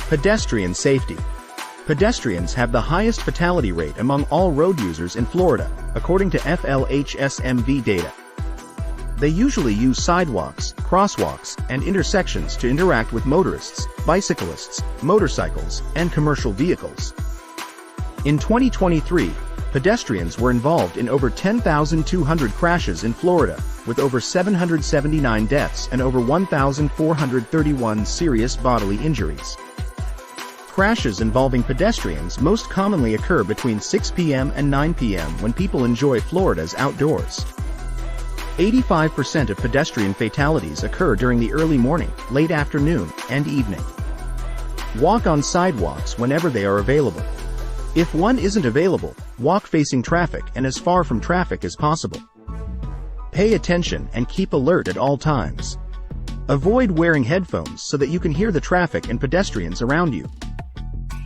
Pedestrian safety. Pedestrians have the highest fatality rate among all road users in Florida, according to FLHSMV data. They usually use sidewalks, crosswalks, and intersections to interact with motorists, bicyclists, motorcycles, and commercial vehicles. In 2023, pedestrians were involved in over 10,200 crashes in Florida, with over 779 deaths and over 1,431 serious bodily injuries. Crashes involving pedestrians most commonly occur between 6 p.m. and 9 p.m. when people enjoy Florida's outdoors. 85% of pedestrian fatalities occur during the early morning, late afternoon, and evening. Walk on sidewalks whenever they are available. If one isn't available, walk facing traffic and as far from traffic as possible. Pay attention and keep alert at all times. Avoid wearing headphones so that you can hear the traffic and pedestrians around you.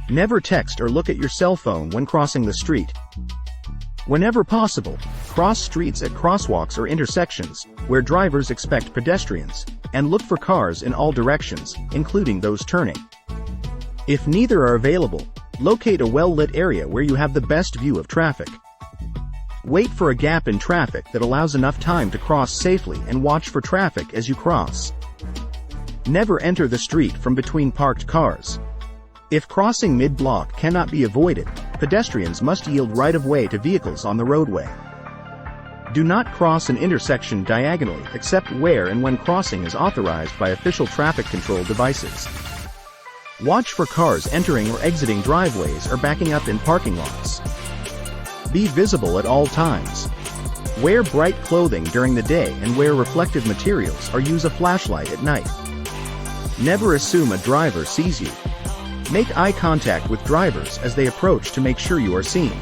Never text or look at your cell phone when crossing the street. Whenever possible, cross streets at crosswalks or intersections, where drivers expect pedestrians, and look for cars in all directions, including those turning. If neither are available, locate a well-lit area where you have the best view of traffic. Wait for a gap in traffic that allows enough time to cross safely and watch for traffic as you cross. Never enter the street from between parked cars. If crossing mid-block cannot be avoided, pedestrians must yield right-of-way to vehicles on the roadway. Do not cross an intersection diagonally except where and when crossing is authorized by official traffic control devices. Watch for cars entering or exiting driveways or backing up in parking lots. Be visible at all times. Wear bright clothing during the day and wear reflective materials or use a flashlight at night. Never assume a driver sees you. Make eye contact with drivers as they approach to make sure you are seen.